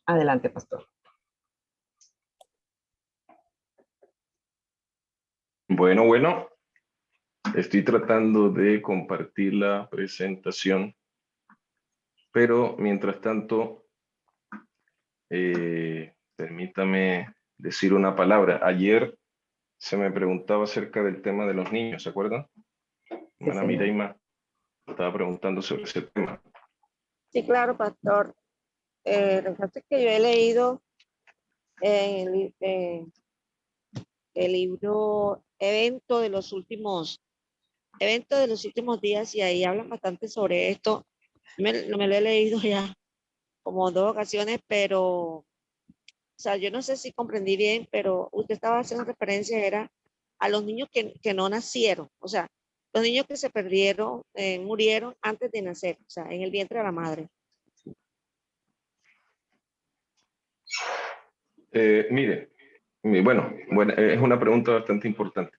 Adelante, pastor. Bueno, estoy tratando de compartir la presentación, pero mientras tanto, permítame decir una palabra. Ayer se me preguntaba acerca del tema de los niños, ¿se acuerdan? Hermana Mireima estaba preguntando sobre ese tema. Sí, claro, pastor. Lo que pasa es que yo he leído el libro Eventos de los últimos días, y ahí hablan bastante sobre esto. Me lo he leído ya como 2 ocasiones, pero, o sea, yo no sé si comprendí bien, pero usted estaba haciendo referencia, era a los niños que no nacieron, o sea, los niños que se perdieron, murieron antes de nacer, o sea, en el vientre de la madre. Mire, bueno, es una pregunta bastante importante.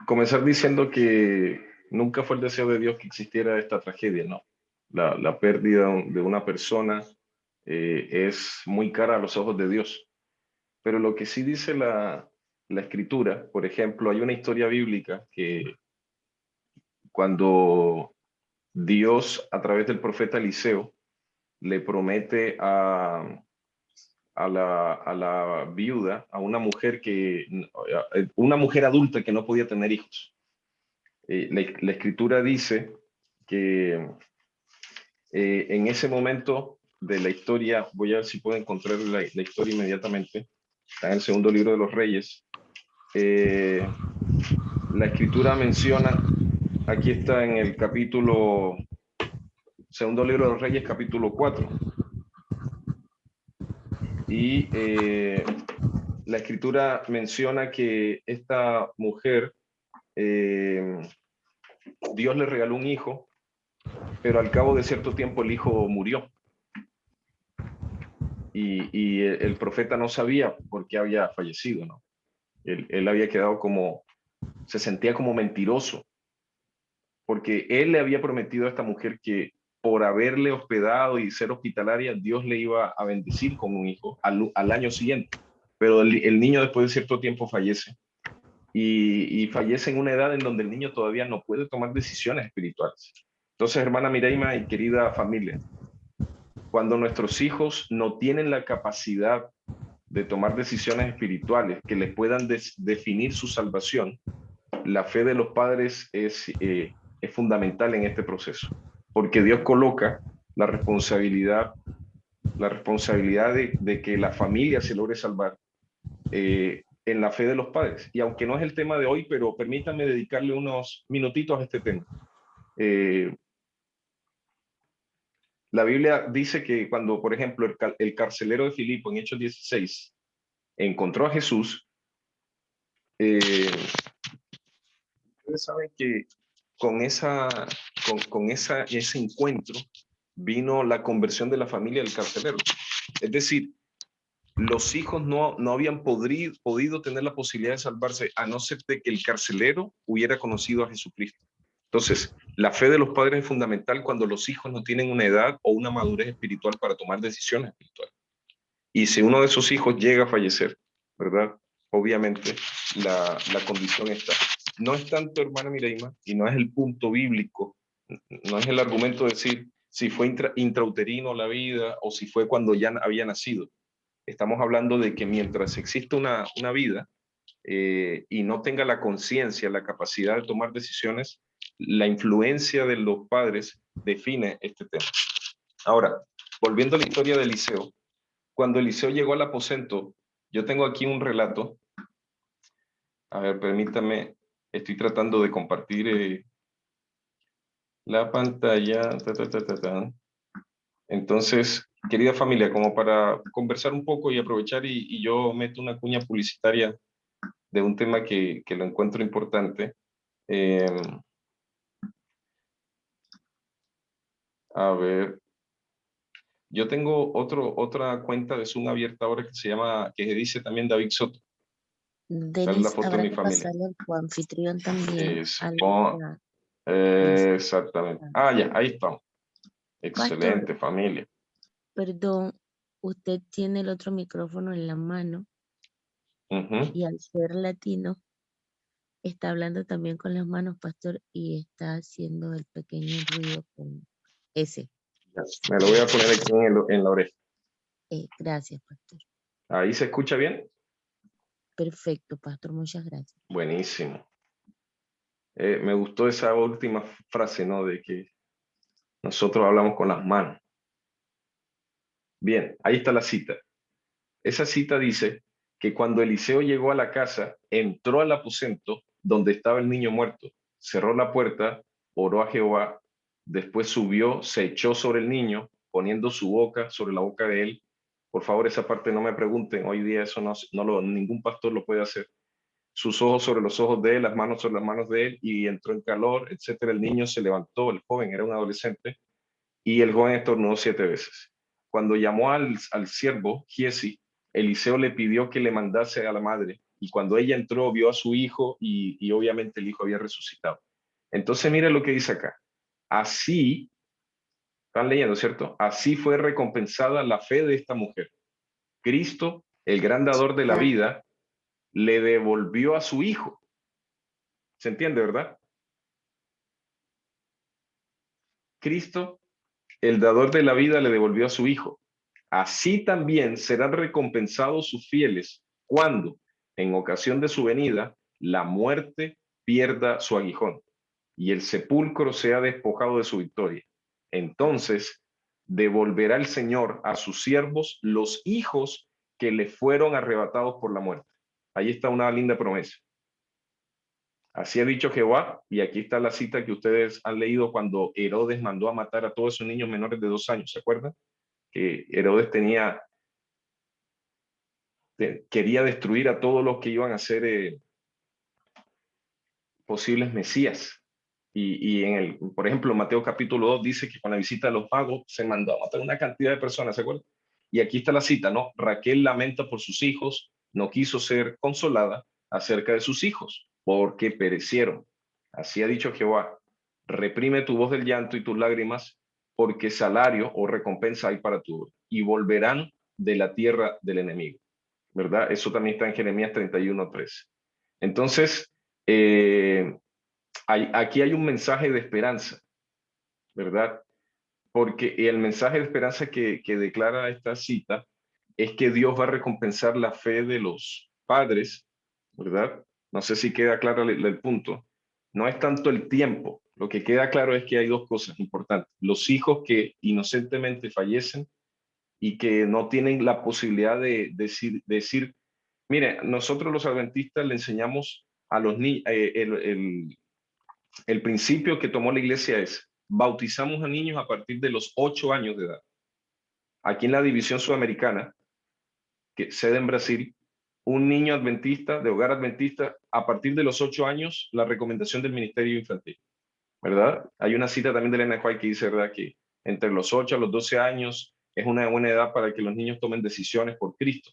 Comenzar diciendo que nunca fue el deseo de Dios que existiera esta tragedia, ¿no? La pérdida de una persona es muy cara a los ojos de Dios. Pero lo que sí dice la Escritura, por ejemplo, hay una historia bíblica que cuando Dios, a través del profeta Eliseo, le promete a la viuda, a una mujer adulta que no podía tener hijos. La Escritura dice que en ese momento de la historia, voy a ver si puedo encontrar la historia inmediatamente, está en el segundo libro de los Reyes. La Escritura menciona, aquí está en el segundo libro de los Reyes, capítulo 4. Y la Escritura menciona que esta mujer, Dios le regaló un hijo, pero al cabo de cierto tiempo el hijo murió. Y el profeta no sabía por qué había fallecido, ¿no? Él había quedado se sentía como mentiroso, porque él le había prometido a esta mujer que por haberle hospedado y ser hospitalaria, Dios le iba a bendecir con un hijo al año siguiente. Pero el niño después de cierto tiempo fallece. Y fallece en una edad en donde el niño todavía no puede tomar decisiones espirituales. Entonces, hermana Mireima y querida familia, cuando nuestros hijos no tienen la capacidad de tomar decisiones espirituales que les puedan definir su salvación, la fe de los padres es fundamental en este proceso, porque Dios coloca la responsabilidad de que la familia se logre salvar en la fe de los padres. Y aunque no es el tema de hoy, pero permítanme dedicarle unos minutitos a este tema. La Biblia dice que cuando, por ejemplo, el carcelero de Filipo en Hechos 16 encontró a Jesús, ustedes saben que con ese encuentro vino la conversión de la familia del carcelero. Es decir, los hijos no habían podido tener la posibilidad de salvarse a no ser de que el carcelero hubiera conocido a Jesucristo. Entonces, la fe de los padres es fundamental cuando los hijos no tienen una edad o una madurez espiritual para tomar decisiones espirituales. Y si uno de esos hijos llega a fallecer, ¿verdad? Obviamente la condición está. No es tanto, hermana Mireima, y no es el punto bíblico, no es el argumento de decir si fue intrauterino la vida o si fue cuando ya había nacido. Estamos hablando de que mientras existe una vida y no tenga la conciencia, la capacidad de tomar decisiones, la influencia de los padres define este tema. Ahora, volviendo a la historia de Eliseo, cuando Eliseo llegó al aposento, yo tengo aquí un relato. A ver, permítame, estoy tratando de compartir la pantalla. Entonces, querida familia, como para conversar un poco y aprovechar y yo meto una cuña publicitaria de un tema que lo encuentro importante. A ver, yo tengo otra cuenta de Zoom abierta ahora que se dice también David Soto. Sale la Denis, foto de habrá mi que familia. pasarle al coanfitrión también. Exactamente. Ah, ya, ahí estamos. Pastor, Excelente, familia. perdón, usted tiene el otro micrófono en la mano Ujú. y al ser latino está hablando también con las manos, pastor, y está haciendo el pequeño ruido con ese. Ya, me lo voy a poner aquí en la oreja. Gracias, pastor. ¿Ahí se escucha bien? Perfecto, pastor, muchas gracias. Buenísimo. Me gustó esa última frase, ¿no? De que nosotros hablamos con las manos. Bien, ahí está la cita. Esa cita dice que cuando Eliseo llegó a la casa, entró al aposento donde estaba el niño muerto, cerró la puerta, oró a Jehová, después subió, se echó sobre el niño, poniendo su boca sobre la boca de él. Por favor, esa parte no me pregunten, hoy día eso ningún pastor lo puede hacer. Sus ojos sobre los ojos de él, las manos sobre las manos de él, y entró en calor, etcétera. El niño se levantó, el joven era un adolescente, y el joven estornudó 7 veces. Cuando llamó al siervo, Giesi, Eliseo le pidió que le mandase a la madre, y cuando ella entró, vio a su hijo, y obviamente el hijo había resucitado. Entonces, mire lo que dice acá. Así, están leyendo, ¿cierto? Así fue recompensada la fe de esta mujer. Cristo, el gran dador de la vida, le devolvió a su hijo. ¿Se entiende, verdad? Cristo, el dador de la vida, le devolvió a su hijo. Así también serán recompensados sus fieles cuando, en ocasión de su venida, la muerte pierda su aguijón y el sepulcro sea despojado de su victoria. Entonces devolverá el Señor a sus siervos los hijos que le fueron arrebatados por la muerte. Ahí está una linda promesa. Así ha dicho Jehová, y aquí está la cita que ustedes han leído cuando Herodes mandó a matar a todos esos niños menores de 2 años, ¿se acuerdan? Que Herodes quería destruir a todos los que iban a ser posibles mesías. Por ejemplo, Mateo capítulo 2 dice que con la visita de los magos se mandó a matar una cantidad de personas, ¿se acuerdan? Y aquí está la cita, ¿no? Raquel lamenta por sus hijos, no quiso ser consolada acerca de sus hijos, porque perecieron. Así ha dicho Jehová, reprime tu voz del llanto y tus lágrimas, porque salario o recompensa hay para tu obra, y volverán de la tierra del enemigo. ¿Verdad? Eso también está en Jeremías 31:3. Entonces, aquí hay un mensaje de esperanza, ¿verdad? Porque el mensaje de esperanza que declara esta cita es que Dios va a recompensar la fe de los padres, ¿verdad? No sé si queda claro el punto. No es tanto el tiempo, lo que queda claro es que hay dos cosas importantes. Los hijos que inocentemente fallecen y que no tienen la posibilidad de decir mire, nosotros los adventistas le enseñamos a los niños, el principio que tomó la iglesia es, bautizamos a niños a partir de los 8 años de edad. Aquí en la división sudamericana, que sede en Brasil, un niño adventista, de hogar adventista, a partir de los 8 años, la recomendación del ministerio infantil, ¿verdad? Hay una cita también de Elena White que dice, ¿verdad? Que entre los 8 a los 12 años es una buena edad para que los niños tomen decisiones por Cristo.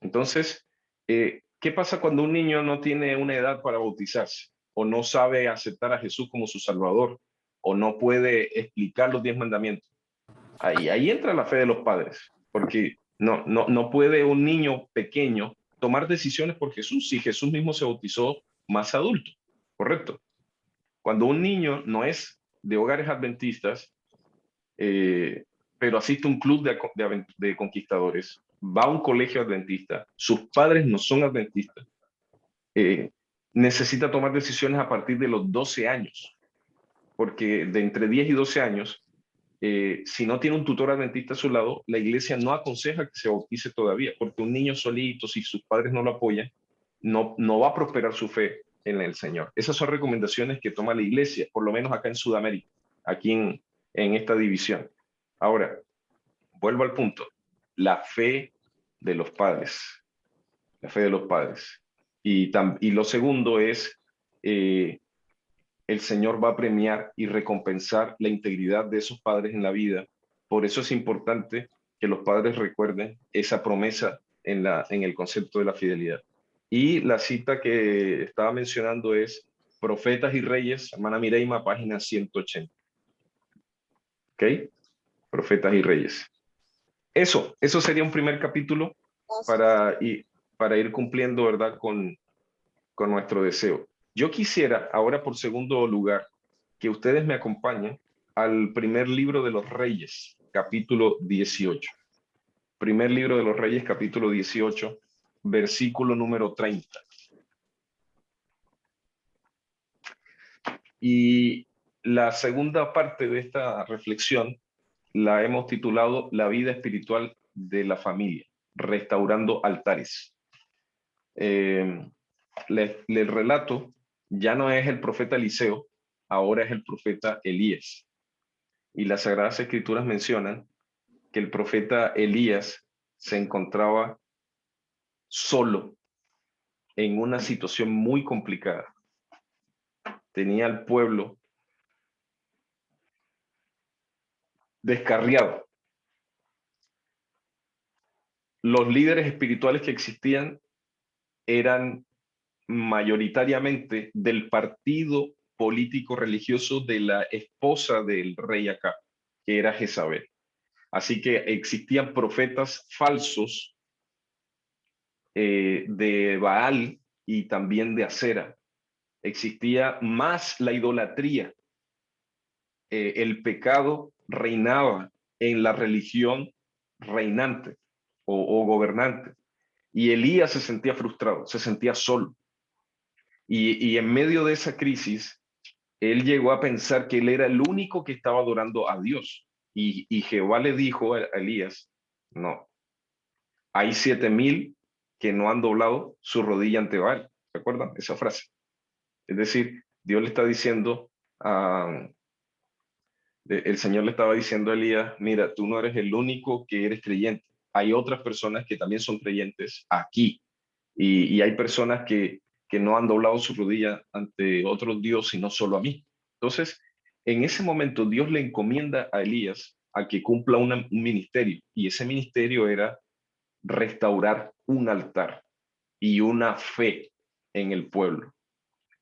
Entonces, ¿qué pasa cuando un niño no tiene una edad para bautizarse o no sabe aceptar a Jesús como su Salvador o no puede explicar los 10 mandamientos? Ahí entra la fe de los padres, porque no puede un niño pequeño tomar decisiones por Jesús si Jesús mismo se bautizó más adulto, ¿correcto? Cuando un niño no es de hogares adventistas, pero asiste a un club de conquistadores, va a un colegio adventista, sus padres no son adventistas, eh, necesita tomar decisiones a partir de los 12 años, porque de entre 10 y 12 años, si no tiene un tutor adventista a su lado, la iglesia no aconseja que se bautice todavía, porque un niño solito, si sus padres no lo apoyan, no va a prosperar su fe en el Señor. Esas son recomendaciones que toma la iglesia, por lo menos acá en Sudamérica, aquí en esta división. Ahora, vuelvo al punto, la fe de los padres, la fe de los padres. Y lo segundo es, el Señor va a premiar y recompensar la integridad de esos padres en la vida. Por eso es importante que los padres recuerden esa promesa en el concepto de la fidelidad. Y la cita que estaba mencionando es Profetas y Reyes, hermana Mireima, página 180. ¿Ok? ¿Ok? Profetas y reyes. Eso sería un primer capítulo para ir cumpliendo, ¿verdad? Con nuestro deseo. Yo quisiera, ahora por segundo lugar, que ustedes me acompañen al primer libro de los Reyes, capítulo 18. Primer libro de los Reyes, capítulo 18, versículo número 30. Y la segunda parte de esta reflexión la hemos titulado La vida espiritual de la familia, restaurando altares. El relato ya no es el profeta Eliseo, ahora es el profeta Elías. Y las Sagradas Escrituras mencionan que el profeta Elías se encontraba solo en una situación muy complicada. Tenía al pueblo descarriado. Los líderes espirituales que existían eran mayoritariamente del partido político religioso de la esposa del rey Acab, que era Jezabel. Así que existían profetas falsos de Baal y también de Acera. Existía más la idolatría. El pecado reinaba en la religión reinante o gobernante. Y Elías se sentía frustrado, se sentía solo. Y en medio de esa crisis, él llegó a pensar que él era el único que estaba adorando a Dios. Y Jehová le dijo a Elías, no, hay 7,000 que no han doblado su rodilla ante Baal. ¿Se acuerdan esa frase? Es decir, Dios le está diciendo, el Señor le estaba diciendo a Elías, mira, tú no eres el único que eres creyente. Hay otras personas que también son creyentes aquí. Y hay personas que no han doblado su rodilla ante otros dioses, sino solo a mí. Entonces, en ese momento Dios le encomienda a Elías a que cumpla un ministerio. Y ese ministerio era restaurar un altar y una fe en el pueblo.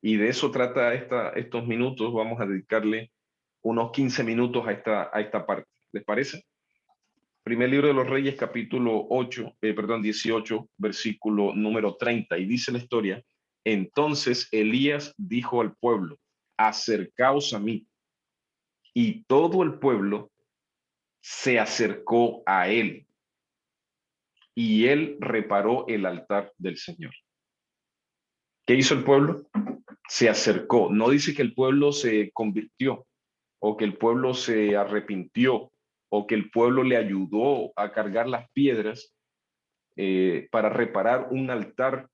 Y de eso trata estos minutos. Vamos a dedicarle unos 15 minutos a esta parte. ¿Les parece? Primer libro de los Reyes, capítulo 18, versículo número 30. Y dice la historia, entonces Elías dijo al pueblo, acercaos a mí. Y todo el pueblo se acercó a él. Y él reparó el altar del Señor. ¿Qué hizo el pueblo? Se acercó. No dice que el pueblo se convirtió o que el pueblo se arrepintió o que el pueblo le ayudó a cargar las piedras para reparar un altar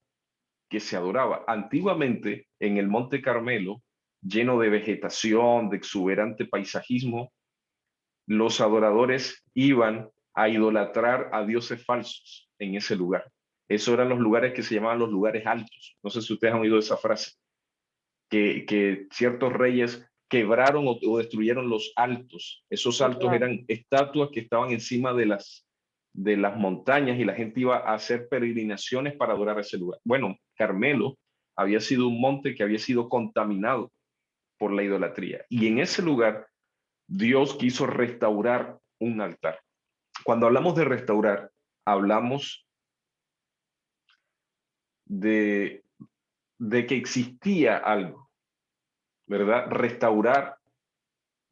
que se adoraba. Antiguamente, en el Monte Carmelo, lleno de vegetación, de exuberante paisajismo, los adoradores iban a idolatrar a dioses falsos en ese lugar. Esos eran los lugares que se llamaban los lugares altos. No sé si ustedes han oído esa frase, que ciertos reyes quebraron o destruyeron los altos. Esos altos eran estatuas que estaban encima de las montañas y la gente iba a hacer peregrinaciones para adorar a ese lugar. Bueno, Carmelo había sido un monte que había sido contaminado por la idolatría. Y en ese lugar Dios quiso restaurar un altar. Cuando hablamos de restaurar, hablamos de que existía algo, ¿verdad? Restaurar,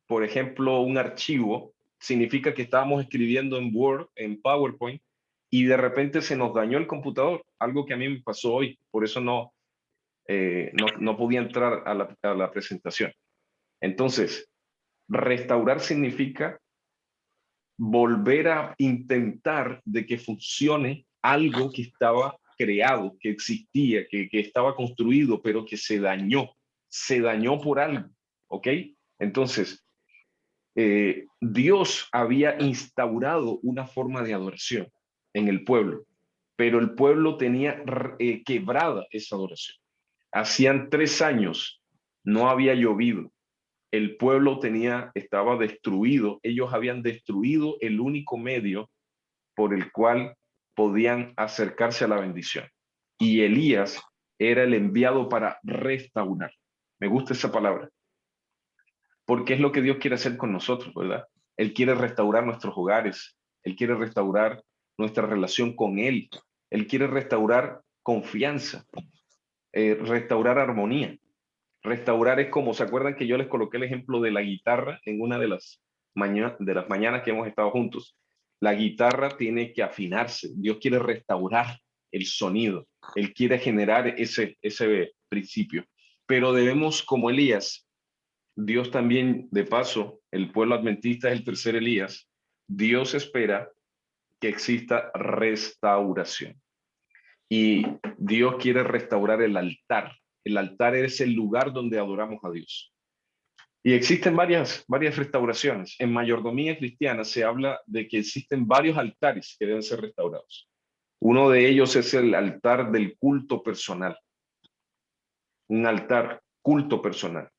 por ejemplo, un archivo, significa que estábamos escribiendo en Word, en PowerPoint, y de repente se nos dañó el computador, algo que a mí me pasó hoy, por eso no podía entrar a la presentación. Entonces, restaurar significa volver a intentar de que funcione algo que estaba creado, que existía, que estaba construido, pero que se dañó por algo, ¿ok? Entonces, Dios había instaurado una forma de adoración en el pueblo, pero el pueblo tenía quebrada esa adoración. Hacían 3 años, no había llovido, el pueblo estaba destruido, ellos habían destruido el único medio por el cual podían acercarse a la bendición. Y Elías era el enviado para restaurar. Me gusta esa palabra, porque es lo que Dios quiere hacer con nosotros, ¿verdad? Él quiere restaurar nuestros hogares. Él quiere restaurar nuestra relación con Él. Él quiere restaurar confianza, restaurar armonía. Restaurar es como, ¿se acuerdan que yo les coloqué el ejemplo de la guitarra en una de las mañanas que hemos estado juntos? La guitarra tiene que afinarse. Dios quiere restaurar el sonido. Él quiere generar ese principio. Pero debemos, como Elías, Dios también, de paso, el pueblo adventista es el tercer Elías. Dios espera que exista restauración. Y Dios quiere restaurar el altar. El altar es el lugar donde adoramos a Dios. Y existen varias restauraciones. En mayordomía cristiana se habla de que existen varios altares que deben ser restaurados. Uno de ellos es el altar del culto personal. Un altar, culto personal.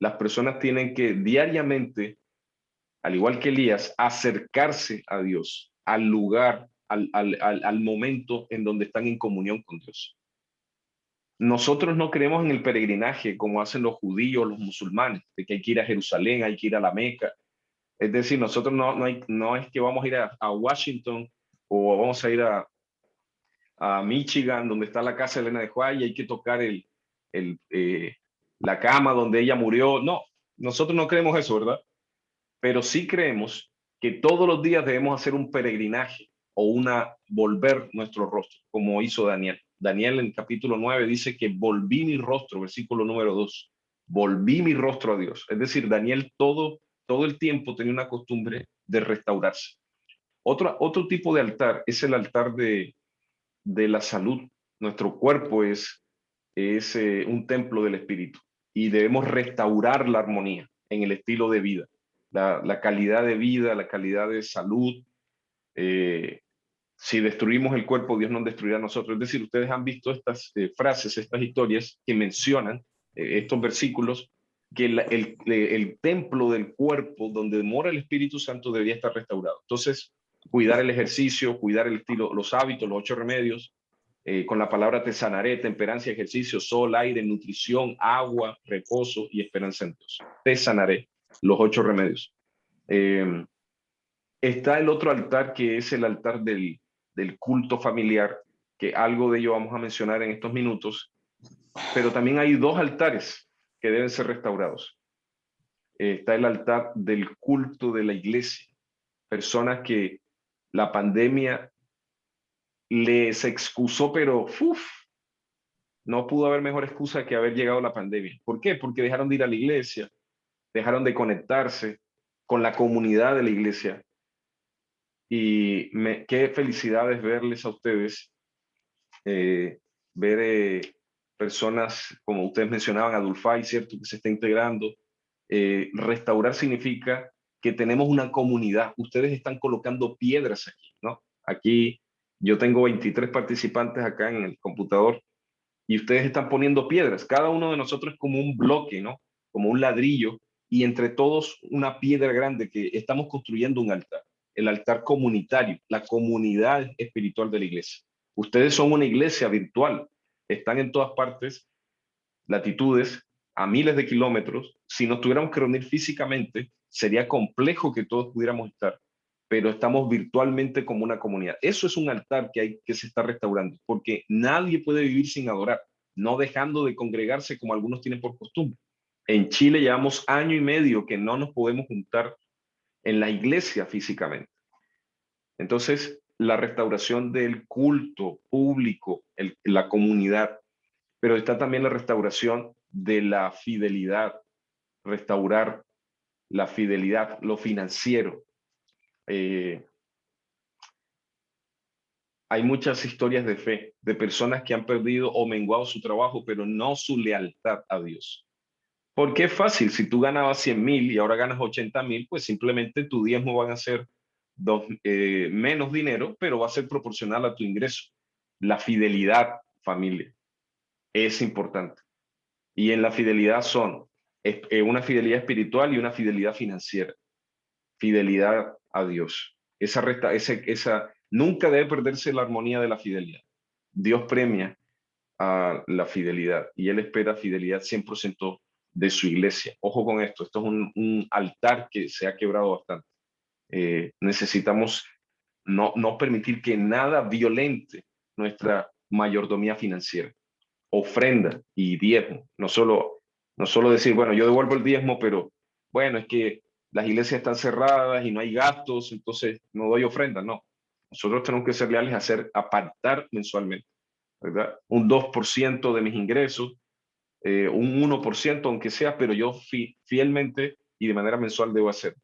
Las personas tienen que diariamente, al igual que Elías, acercarse a Dios, al lugar, al momento en donde están en comunión con Dios. Nosotros no creemos en el peregrinaje como hacen los judíos, los musulmanes, de que hay que ir a Jerusalén, hay que ir a la Meca. Es decir, nosotros no es que vamos a ir a Washington o vamos a ir a Michigan, donde está la casa de Elena de White, y hay que tocar la cama donde ella murió. No, nosotros no creemos eso, ¿verdad? Pero sí creemos que todos los días debemos hacer un peregrinaje o volver nuestro rostro, como hizo Daniel. Daniel en capítulo 9 dice que volví mi rostro, versículo número 2, volví mi rostro a Dios. Es decir, Daniel todo el tiempo tenía una costumbre de restaurarse. Otro tipo de altar es el altar de la salud. Nuestro cuerpo es un templo del espíritu y debemos restaurar la armonía en el estilo de vida, la calidad de vida, la calidad de salud. Si destruimos el cuerpo, Dios nos destruirá a nosotros. Es decir, ustedes han visto estas frases, estas historias que mencionan estos versículos, que el templo del cuerpo donde mora el Espíritu Santo debería estar restaurado. Entonces, cuidar el ejercicio, cuidar el estilo, los hábitos, los 8 remedios, con la palabra te sanaré, temperancia, ejercicio, sol, aire, nutrición, agua, reposo y esperanza en Dios. Te sanaré, los 8 remedios. Está el otro altar que es el altar del culto familiar, que algo de ello vamos a mencionar en estos minutos, pero también hay dos altares que deben ser restaurados. Está el altar del culto de la iglesia, personas que la pandemia les excusó, pero no pudo haber mejor excusa que haber llegado la pandemia. ¿Por qué? Porque dejaron de ir a la iglesia, dejaron de conectarse con la comunidad de la iglesia. Y qué felicidades verles a ustedes, ver personas, como ustedes mencionaban, Adulfay, ¿cierto? Que se está integrando. Restaurar significa que tenemos una comunidad. Ustedes están colocando piedras aquí, ¿no? Aquí yo tengo 23 participantes acá en el computador y ustedes están poniendo piedras. Cada uno de nosotros es como un bloque, ¿no? Como un ladrillo y entre todos una piedra grande que estamos construyendo un altar, el altar comunitario, la comunidad espiritual de la iglesia. Ustedes son una iglesia virtual, están en todas partes, latitudes, a miles de kilómetros. Si nos tuviéramos que reunir físicamente, sería complejo que todos pudiéramos estar, pero estamos virtualmente como una comunidad. Eso es un altar que se está restaurando, porque nadie puede vivir sin adorar, no dejando de congregarse como algunos tienen por costumbre. En Chile llevamos año y medio que no nos podemos juntar en la iglesia físicamente. Entonces, la restauración del culto público, la comunidad, pero está también la restauración de la fidelidad, restaurar la fidelidad, lo financiero. Hay muchas historias de fe, de personas que han perdido o menguado su trabajo, pero no su lealtad a Dios. Porque es fácil, si tú ganabas 100,000 y ahora ganas 80,000, pues simplemente tu diezmo van a ser menos dinero, pero va a ser proporcional a tu ingreso. La fidelidad, familia, es importante. Y en la fidelidad son una fidelidad espiritual y una fidelidad financiera. Fidelidad a Dios. Nunca debe perderse la armonía de la fidelidad. Dios premia a la fidelidad y Él espera fidelidad 100% de su iglesia. Ojo con esto, esto es un altar que se ha quebrado bastante. Necesitamos no permitir que nada violente nuestra mayordomía financiera, ofrenda y diezmo. No solo decir, bueno, yo devuelvo el diezmo, pero bueno, es que las iglesias están cerradas y no hay gastos, entonces no doy ofrenda. No, nosotros tenemos que ser leales a apartar mensualmente, ¿verdad? Un 2% de mis ingresos, un 1%, aunque sea, pero yo fielmente y de manera mensual debo hacer.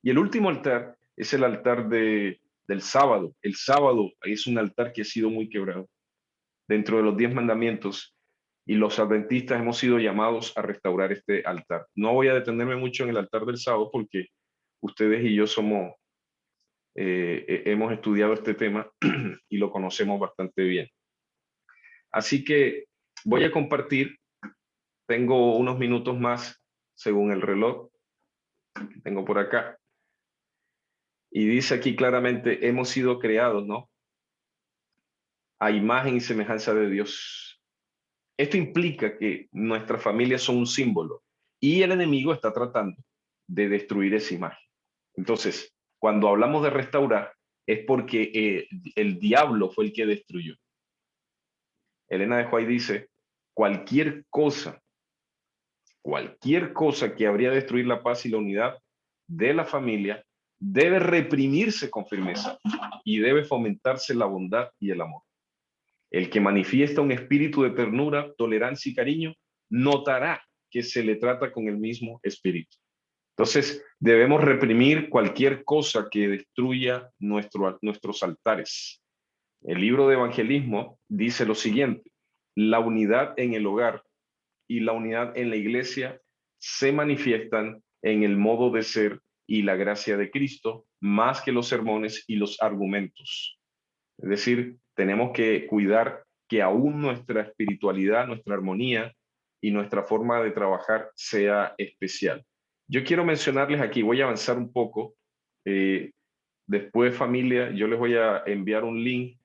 Y el último altar es el altar del sábado. El sábado es un altar que ha sido muy quebrado dentro de los 10 mandamientos, y los adventistas hemos sido llamados a restaurar este altar. No voy a detenerme mucho en el altar del sábado porque ustedes y yo hemos estudiado este tema y lo conocemos bastante bien. Así que voy a compartir, tengo unos minutos más según el reloj que tengo por acá. Y dice aquí claramente, hemos sido creados, ¿no?, a imagen y semejanza de Dios. Esto implica que nuestras familias son un símbolo y el enemigo está tratando de destruir esa imagen. Entonces, cuando hablamos de restaurar, es porque el diablo fue el que destruyó. Elena de White dice, cualquier cosa que habría de destruir la paz y la unidad de la familia debe reprimirse con firmeza y debe fomentarse la bondad y el amor. El que manifiesta un espíritu de ternura, tolerancia y cariño, notará que se le trata con el mismo espíritu. Entonces, debemos reprimir cualquier cosa que destruya nuestros altares. El libro de Evangelismo dice lo siguiente: la unidad en el hogar y la unidad en la iglesia se manifiestan en el modo de ser y la gracia de Cristo, más que los sermones y los argumentos. Es decir, tenemos que cuidar que aún nuestra espiritualidad, nuestra armonía y nuestra forma de trabajar sea especial. Yo quiero mencionarles aquí, voy a avanzar un poco. Después, familia, yo les voy a enviar un link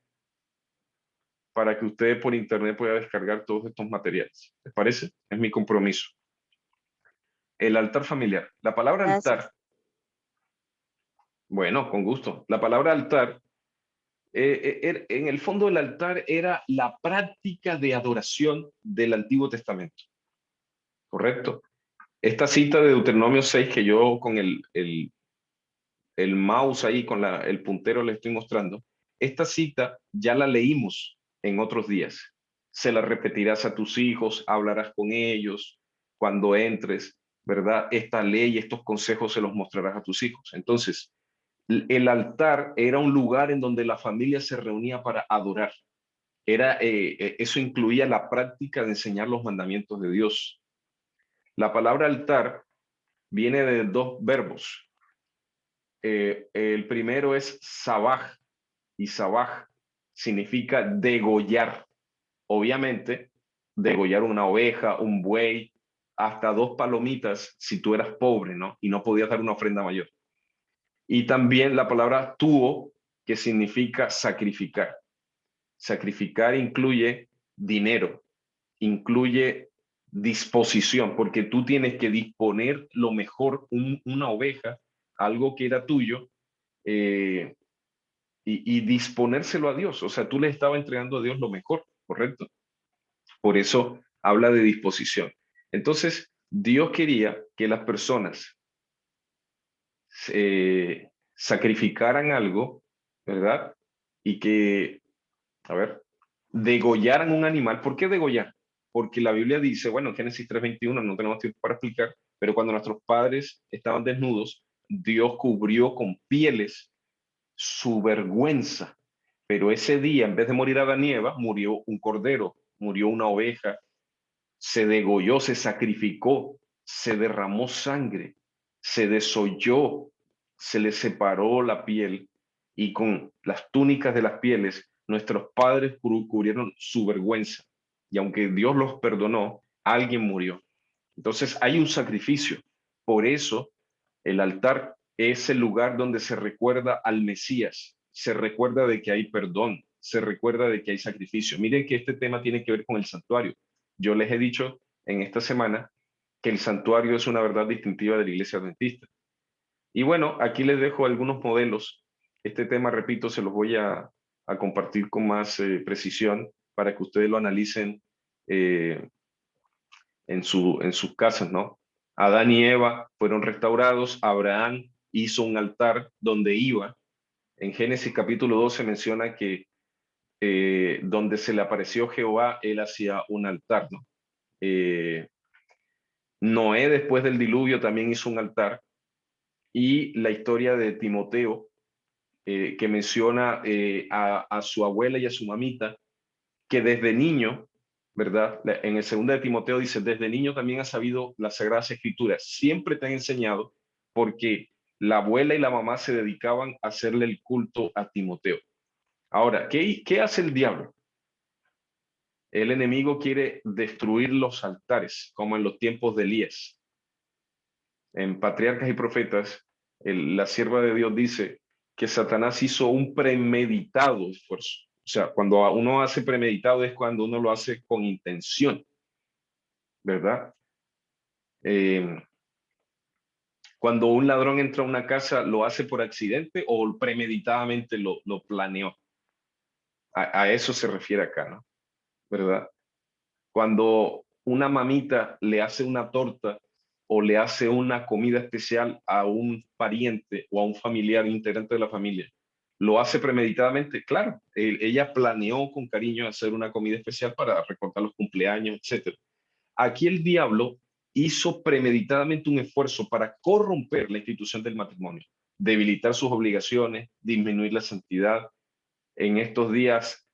para que ustedes por internet puedan descargar todos estos materiales. ¿Les parece? Es mi compromiso. El altar familiar. La palabra Gracias. altar, bueno, con gusto. La palabra altar, en el fondo el altar era la práctica de adoración del Antiguo Testamento. ¿Correcto? Esta cita de Deuteronomio 6 que yo con el mouse ahí, con el puntero le estoy mostrando, esta cita ya la leímos en otros días. Se la repetirás a tus hijos, hablarás con ellos cuando entres, ¿verdad? Esta ley, estos consejos se los mostrarás a tus hijos. Entonces, el altar era un lugar en donde la familia se reunía para adorar. Eso incluía la práctica de enseñar los mandamientos de Dios. La palabra altar viene de dos verbos. El primero es sabaj, y sabaj significa degollar. Obviamente, degollar una oveja, un buey, hasta 2 palomitas si tú eras pobre, ¿no? Y no podías dar una ofrenda mayor. Y también la palabra tuo, que significa sacrificar. Sacrificar incluye dinero, incluye disposición, porque tú tienes que disponer lo mejor, una oveja, algo que era tuyo, eh, y disponérselo a Dios. O sea, tú le estabas entregando a Dios lo mejor, ¿correcto? Por eso habla de disposición. Entonces, Dios quería que las personas sacrificaran algo, ¿verdad? Y que, a ver, degollaran un animal. ¿Por qué degollar? Porque la Biblia dice, bueno, en Génesis 3:21, no tenemos tiempo para explicar, pero cuando nuestros padres estaban desnudos, Dios cubrió con pieles su vergüenza. Pero ese día, en vez de morir Adán y Eva, murió un cordero, murió una oveja, se degolló, se sacrificó, se derramó sangre, se desolló, se le separó la piel, y con las túnicas de las pieles nuestros padres cubrieron su vergüenza. Y aunque Dios los perdonó, alguien murió. Entonces hay un sacrificio. Por eso el altar es el lugar donde se recuerda al Mesías, se recuerda de que hay perdón, se recuerda de que hay sacrificio. Miren que este tema tiene que ver con el santuario. Yo les he dicho en esta semana que el santuario es una verdad distintiva de la iglesia adventista. Y bueno, aquí les dejo algunos modelos. Este tema, repito, se los voy a compartir con más precisión para que ustedes lo analicen eh, en sus casas, ¿no? Adán y Eva fueron restaurados, Abraham hizo un altar donde iba. En Génesis capítulo 12 menciona que donde se le apareció Jehová, él hacía un altar, ¿no? Noé después del diluvio también hizo un altar, y la historia de Timoteo, que menciona a su abuela y a su mamita, que desde niño, ¿verdad? En el segundo de Timoteo dice, desde niño también has sabido las Sagradas Escrituras, siempre te han enseñado, porque la abuela y la mamá se dedicaban a hacerle el culto a Timoteo. Ahora, ¿qué hace el diablo? El enemigo quiere destruir los altares, como en los tiempos de Elías. En Patriarcas y Profetas, la sierva de Dios dice que Satanás hizo un premeditado esfuerzo. O sea, cuando uno hace premeditado es cuando uno lo hace con intención, ¿verdad? Eh, Cuando un ladrón entra a una casa, ¿lo hace por accidente o premeditadamente lo planeó? A eso se refiere acá, ¿no? ¿Verdad? Cuando una mamita le hace una torta o le hace una comida especial a un pariente o a un familiar integrante de la familia, ¿lo hace premeditadamente? Claro, ella planeó con cariño hacer una comida especial para recordar los cumpleaños, etc. Aquí el diablo hizo premeditadamente un esfuerzo para corromper la institución del matrimonio, debilitar sus obligaciones, disminuir la santidad. En estos días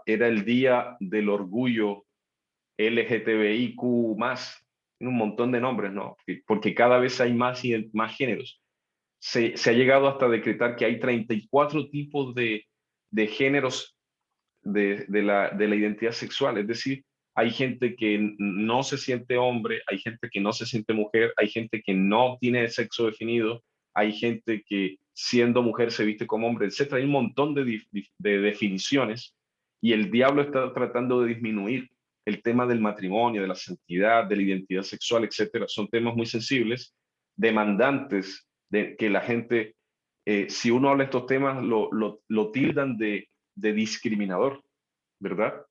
era el día del orgullo LGTBIQ más, un montón de nombres, ¿no? Porque cada vez hay más y más géneros. Se ha llegado hasta decretar que hay 34 tipos de géneros de la identidad sexual. Es decir, hay gente que no se siente hombre, hay gente que no se siente mujer, hay gente que no tiene sexo definido, hay gente que siendo mujer se viste como hombre, etc. Hay un montón de definiciones, y el diablo está tratando de disminuir el tema del matrimonio, de la santidad, de la identidad sexual, etc. Son temas muy sensibles, demandantes de que la gente, si uno habla de estos temas, lo tildan de discriminador, ¿verdad?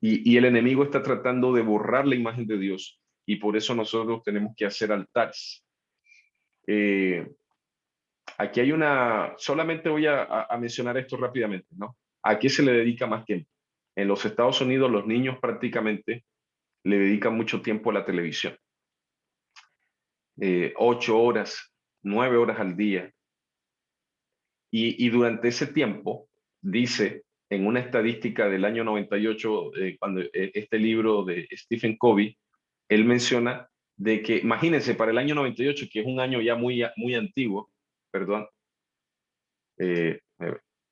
Y el enemigo está tratando de borrar la imagen de Dios, y por eso nosotros tenemos que hacer altares. Eh, Aquí hay solamente voy a mencionar esto rápidamente, ¿no? ¿A qué se le dedica más tiempo? En los Estados Unidos los niños prácticamente le dedican mucho tiempo a la televisión. 8 horas, 9 horas al día. Y durante ese tiempo, dice en una estadística del año 98, cuando este libro de Stephen Covey, él menciona de que, imagínense, para el año 98, que es un año ya muy antiguo, perdón,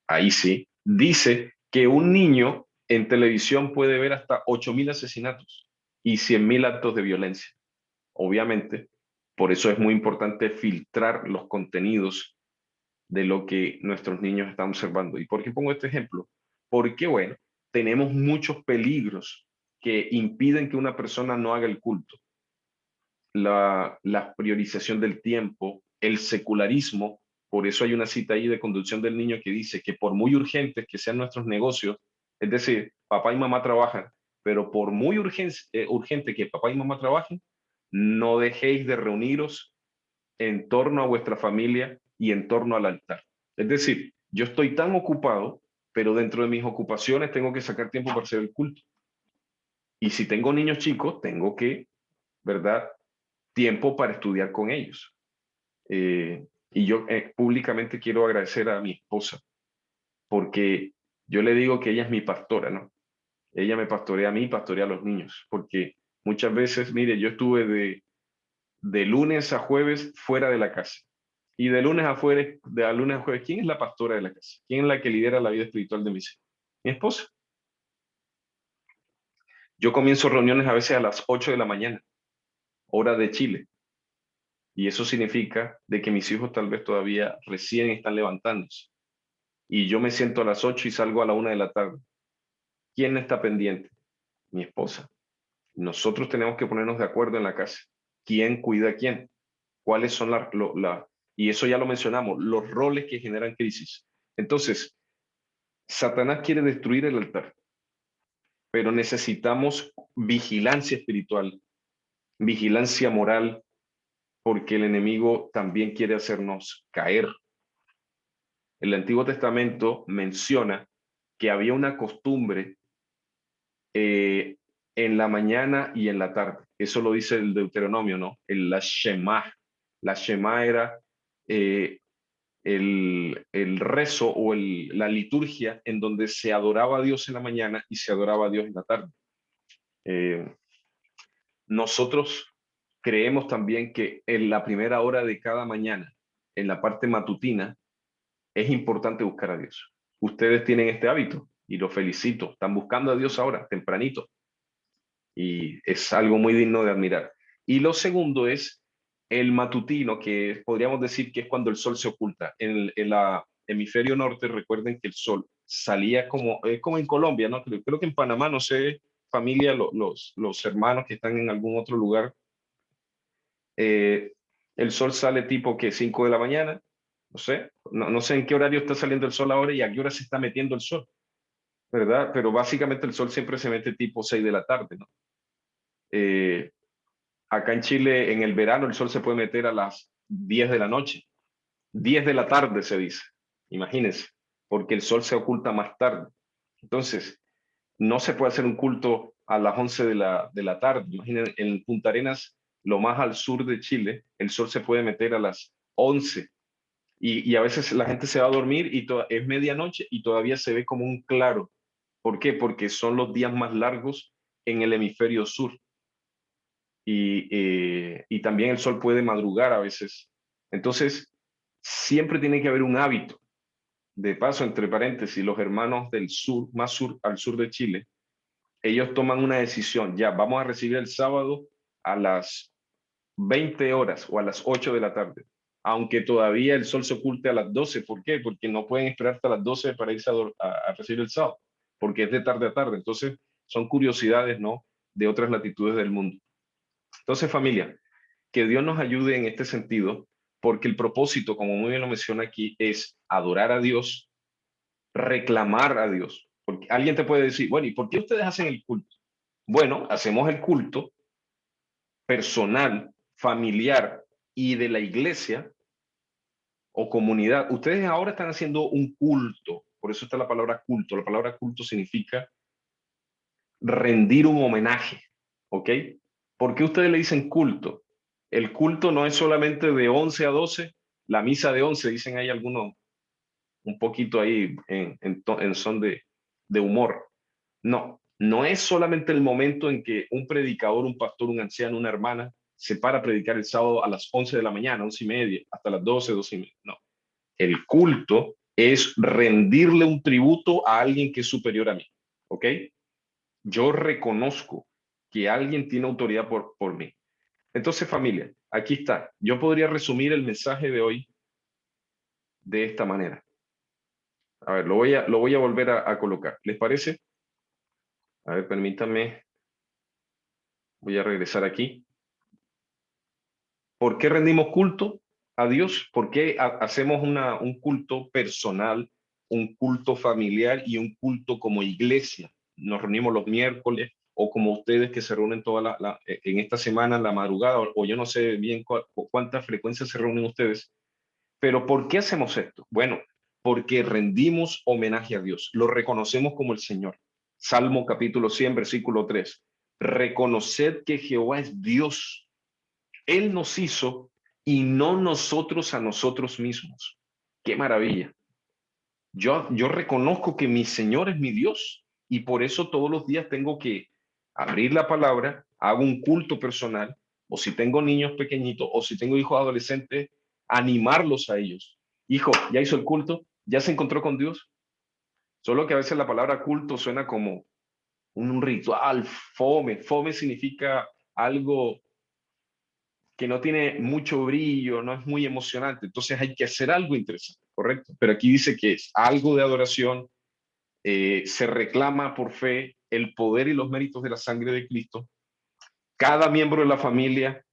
ahí sí, dice que un niño en televisión puede ver hasta 8.000 asesinatos y 100.000 actos de violencia. Obviamente, por eso es muy importante filtrar los contenidos de lo que nuestros niños están observando. ¿Y por qué pongo este ejemplo? Porque, bueno, tenemos muchos peligros que impiden que una persona no haga el culto. La priorización del tiempo, el secularismo. Por eso hay una cita ahí de Conducción del Niño que dice que por muy urgentes que sean nuestros negocios, es decir, papá y mamá trabajan, pero por muy urgente que papá y mamá trabajen, no dejéis de reuniros en torno a vuestra familia y en torno al altar. Es decir, yo estoy tan ocupado, pero dentro de mis ocupaciones tengo que sacar tiempo para hacer el culto. Y si tengo niños chicos, tengo que, ¿verdad?, tiempo para estudiar con ellos. Y yo públicamente quiero agradecer a mi esposa, porque yo le digo que ella es mi pastora, ¿no? Ella me pastorea a mí, pastorea a los niños, porque muchas veces, mire, yo estuve de lunes a jueves fuera de la casa. Y de lunes a lunes a jueves, ¿quién es la pastora de la casa? ¿Quién es la que lidera la vida espiritual de mis hijos? Mi esposa. Yo comienzo reuniones a veces a las 8 de la mañana, hora de Chile. Y eso significa de que mis hijos tal vez todavía recién están levantándose. Y yo me siento a las 8 y salgo a la 1 de la tarde. ¿Quién está pendiente? Mi esposa. Nosotros tenemos que ponernos de acuerdo en la casa. ¿Quién cuida a quién? ¿Cuáles son Y eso ya lo mencionamos, los roles que generan crisis. Entonces, Satanás quiere destruir el altar, pero necesitamos vigilancia espiritual, vigilancia moral, porque el enemigo también quiere hacernos caer. El Antiguo Testamento menciona que había una costumbre en la mañana y en la tarde. Eso lo dice el Deuteronomio, ¿no? La Shema. La Shema era el rezo o la liturgia en donde se adoraba a Dios en la mañana y se adoraba a Dios en la tarde. Nosotros creemos también que en la primera hora de cada mañana, en la parte matutina, es importante buscar a Dios. Ustedes tienen este hábito y los felicito. Están buscando a Dios ahora, tempranito. Y es algo muy digno de admirar. Y lo segundo es el matutino, que podríamos decir que es cuando el sol se oculta. En el hemisferio norte, recuerden que el sol salía como en Colombia, ¿no? Creo que en Panamá, no sé, familia, los hermanos que están en algún otro lugar, el sol sale tipo que 5 de la mañana, no sé en qué horario está saliendo el sol ahora y a qué hora se está metiendo el sol, ¿verdad? Pero básicamente el sol siempre se mete tipo 6 de la tarde, ¿no? Acá en Chile, en el verano, el sol se puede meter a las 10 de la noche, 10 de la tarde se dice, imagínense, porque el sol se oculta más tarde. Entonces, no se puede hacer un culto a las 11 de la tarde. Imaginen, en Punta Arenas, lo más al sur de Chile, el sol se puede meter a las 11 y a veces la gente se va a dormir y es medianoche y todavía se ve como un claro. ¿Por qué? Porque son los días más largos en el hemisferio sur y también el sol puede madrugar a veces. Entonces, siempre tiene que haber un hábito. De paso, entre paréntesis, los hermanos del sur, más sur, al sur de Chile, ellos toman una decisión, ya, vamos a recibir el sábado a las 20 horas o a las 8 de la tarde, aunque todavía el sol se oculte a las 12. ¿Por qué? Porque no pueden esperar hasta las 12 para irse a recibir el sábado, porque es de tarde a tarde. Entonces, son curiosidades, ¿no? De otras latitudes del mundo. Entonces, familia, que Dios nos ayude en este sentido, porque el propósito, como muy bien lo menciona aquí, es adorar a Dios, reclamar a Dios. Porque alguien te puede decir, bueno, ¿y por qué ustedes hacen el culto? Bueno, hacemos el culto personal, familiar y de la iglesia o comunidad. Ustedes ahora están haciendo un culto, por eso está la palabra culto. La palabra culto significa rendir un homenaje, ¿ok? ¿Por qué ustedes le dicen culto? El culto no es solamente de 11 a 12, la misa de 11, dicen ahí algunos un poquito ahí en son de humor. No, no es solamente el momento en que un predicador, un pastor, un anciano, una hermana se para a predicar el sábado a las 11 de la mañana, 11:30, hasta las 12, 12:30. No, el culto es rendirle un tributo a alguien que es superior a mí, ¿ok? Yo reconozco que alguien tiene autoridad por mí. Entonces, familia, aquí está. Yo podría resumir el mensaje de hoy de esta manera. A ver, lo voy a volver a colocar. ¿Les parece? A ver, permítanme. Voy a regresar aquí. ¿Por qué rendimos culto a Dios? ¿Por qué hacemos un culto personal, un culto familiar y un culto como iglesia? Nos reunimos los miércoles o como ustedes que se reúnen en esta semana, en la madrugada, o yo no sé bien cuánta frecuencia se reúnen ustedes. Pero ¿por qué hacemos esto? Bueno, porque rendimos homenaje a Dios, lo reconocemos como el Señor. Salmo capítulo 100, versículo 3. Reconoced que Jehová es Dios. Él nos hizo y no nosotros a nosotros mismos. ¡Qué maravilla! Yo reconozco que mi Señor es mi Dios y por eso todos los días tengo que abrir la palabra, hago un culto personal, o si tengo niños pequeñitos o si tengo hijos adolescentes, animarlos a ellos. Hijo, ¿ya hizo el culto? ¿Ya se encontró con Dios? Solo que a veces la palabra culto suena como un ritual, fome. Fome significa algo que no tiene mucho brillo, no es muy emocionante. Entonces hay que hacer algo interesante, ¿correcto? Pero aquí dice que es algo de adoración, se reclama por fe el poder y los méritos de la sangre de Cristo. Cada miembro de la familia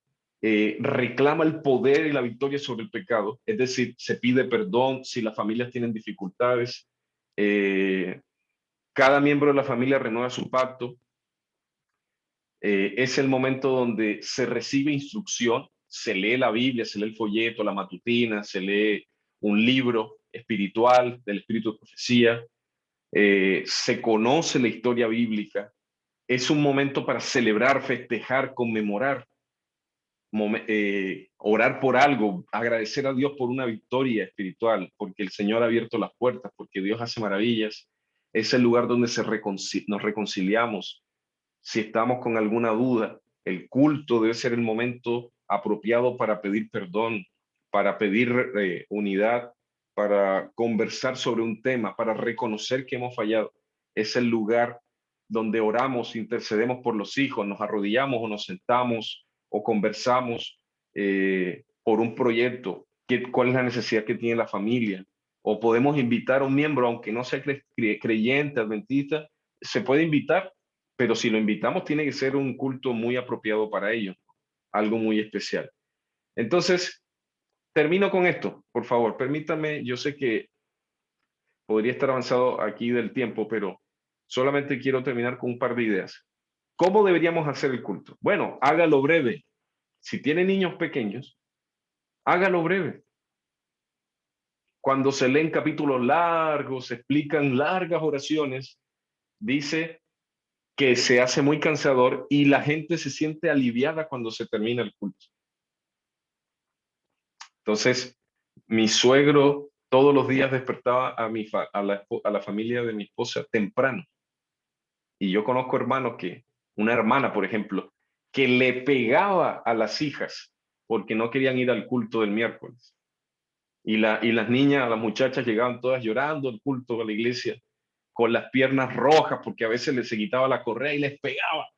reclama el poder y la victoria sobre el pecado, es decir, se pide perdón si las familias tienen dificultades, cada miembro de la familia renueva su pacto, es el momento donde se recibe instrucción, se lee la Biblia, se lee el folleto, la matutina, se lee un libro espiritual del espíritu de profecía, se conoce la historia bíblica, es un momento para celebrar, festejar, conmemorar, orar por algo, agradecer a Dios por una victoria espiritual, porque el Señor ha abierto las puertas, porque Dios hace maravillas. Es el lugar donde nos reconciliamos. Si estamos con alguna duda, el culto debe ser el momento apropiado para pedir perdón, para pedir unidad, para conversar sobre un tema, para reconocer que hemos fallado. Es el lugar donde oramos, intercedemos por los hijos, nos arrodillamos o nos sentamos o conversamos por un proyecto, cuál es la necesidad que tiene la familia, o podemos invitar a un miembro, aunque no sea creyente, adventista, se puede invitar, pero si lo invitamos tiene que ser un culto muy apropiado para ellos, algo muy especial. Entonces, termino con esto, por favor, permítame, yo sé que podría estar avanzado aquí del tiempo, pero solamente quiero terminar con un par de ideas. ¿Cómo deberíamos hacer el culto? Bueno, hágalo breve. Si tiene niños pequeños, hágalo breve. Cuando se leen capítulos largos, se explican largas oraciones, dice que se hace muy cansador y la gente se siente aliviada cuando se termina el culto. Entonces, mi suegro todos los días despertaba a la familia de mi esposa temprano. Y yo conozco hermanos una hermana, por ejemplo, que le pegaba a las hijas porque no querían ir al culto del miércoles. Y las niñas, las muchachas llegaban todas llorando al culto, a la iglesia, con las piernas rojas porque a veces se quitaba la correa y les pegaba.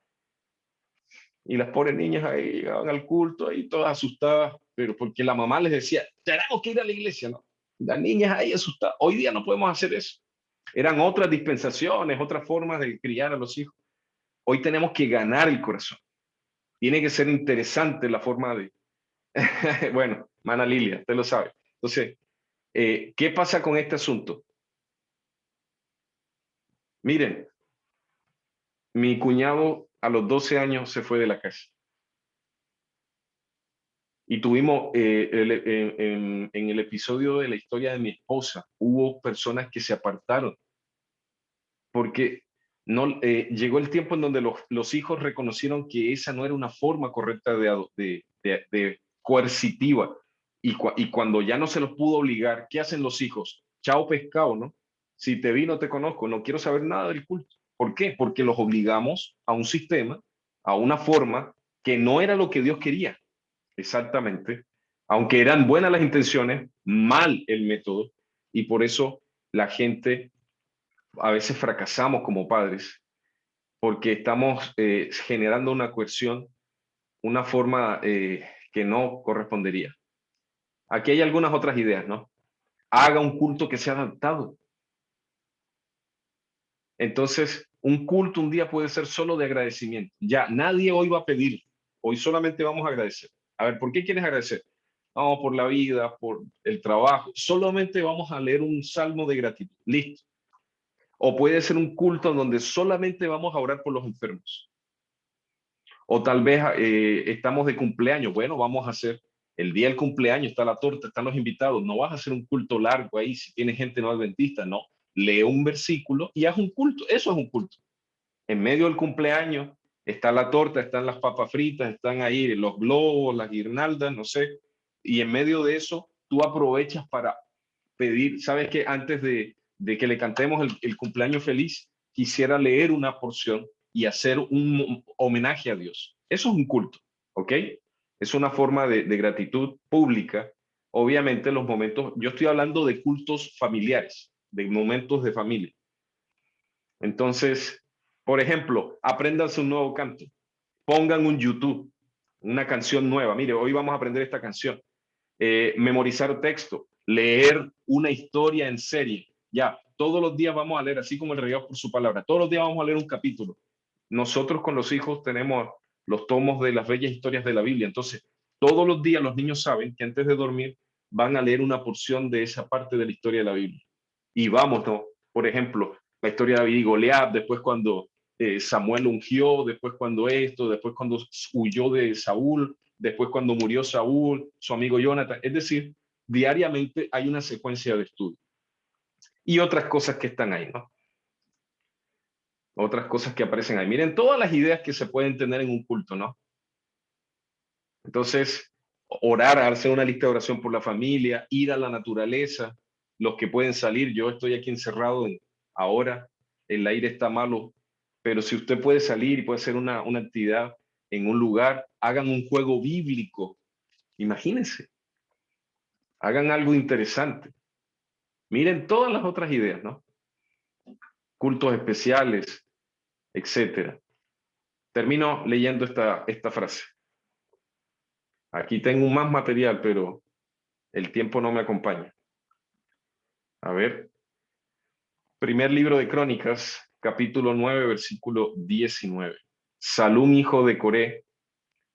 Y las pobres niñas ahí llegaban al culto, ahí todas asustadas, pero porque la mamá les decía, tenemos que ir a la iglesia, ¿no? Las niñas ahí asustadas. Hoy día no podemos hacer eso. Eran otras dispensaciones, otras formas de criar a los hijos. Hoy tenemos que ganar el corazón. Tiene que ser interesante la forma de... Bueno, Mana Lilia, usted lo sabe. Entonces, ¿qué pasa con este asunto? Miren, mi cuñado a los 12 años se fue de la casa. Y tuvimos, en el episodio de la historia de mi esposa, hubo personas que se apartaron porque no, llegó el tiempo en donde los hijos reconocieron que esa no era una forma correcta de coercitiva. Y cuando ya no se los pudo obligar, ¿qué hacen los hijos? Chao pescado, ¿no? Si te vi, no te conozco, no quiero saber nada del culto. ¿Por qué? Porque los obligamos a un sistema, a una forma que no era lo que Dios quería. Exactamente. Aunque eran buenas las intenciones, mal el método. Y por eso la gente, a veces fracasamos como padres, porque estamos generando una coerción, una forma que no correspondería. Aquí hay algunas otras ideas, ¿no? Haga un culto que sea adaptado. Entonces, un culto un día puede ser solo de agradecimiento. Ya, nadie hoy va a pedir. Hoy solamente vamos a agradecer. A ver, ¿por qué quieres agradecer? No, por la vida, por el trabajo. Solamente vamos a leer un salmo de gratitud. Listo. O puede ser un culto en donde solamente vamos a orar por los enfermos. O tal vez estamos de cumpleaños. Bueno, vamos a hacer el día del cumpleaños, está la torta, están los invitados. No vas a hacer un culto largo ahí si tienes gente no adventista, no. Lee un versículo y haz un culto. Eso es un culto. En medio del cumpleaños está la torta, están las papas fritas, están ahí los globos, las guirnaldas, no sé. Y en medio de eso, tú aprovechas para pedir, ¿sabes qué? Antes de que le cantemos el cumpleaños feliz, quisiera leer una porción y hacer un homenaje a Dios. Eso es un culto, ¿ok? Es una forma de gratitud pública. Obviamente los momentos, yo estoy hablando de cultos familiares, de momentos de familia. Entonces, por ejemplo, apréndanse un nuevo canto, pongan un YouTube, una canción nueva. Mire, hoy vamos a aprender esta canción. Memorizar texto, leer una historia en serie. Ya, todos los días vamos a leer, así como el Rey por su palabra. Todos los días vamos a leer un capítulo. Nosotros con los hijos tenemos los tomos de las bellas historias de la Biblia. Entonces, todos los días los niños saben que antes de dormir van a leer una porción de esa parte de la historia de la Biblia. Y vamos, ¿no? Por ejemplo, la historia de David y Goliat, después cuando Samuel ungió, después cuando esto, después cuando huyó de Saúl, después cuando murió Saúl, su amigo Jonathan. Es decir, diariamente hay una secuencia de estudio. Y otras cosas que están ahí, ¿no? Otras cosas que aparecen ahí. Miren todas las ideas que se pueden tener en un culto, ¿no? Entonces, orar, hacer una lista de oración por la familia, ir a la naturaleza, los que pueden salir. Yo estoy aquí encerrado ahora, el aire está malo, pero si usted puede salir y puede hacer una actividad en un lugar, hagan un juego bíblico. Imagínense, hagan algo interesante. Miren todas las otras ideas, ¿no? Cultos especiales, etcétera. Termino leyendo esta frase. Aquí tengo más material, pero el tiempo no me acompaña. A ver. Primer libro de Crónicas, capítulo 9, versículo 19. Salum, hijo de Coré,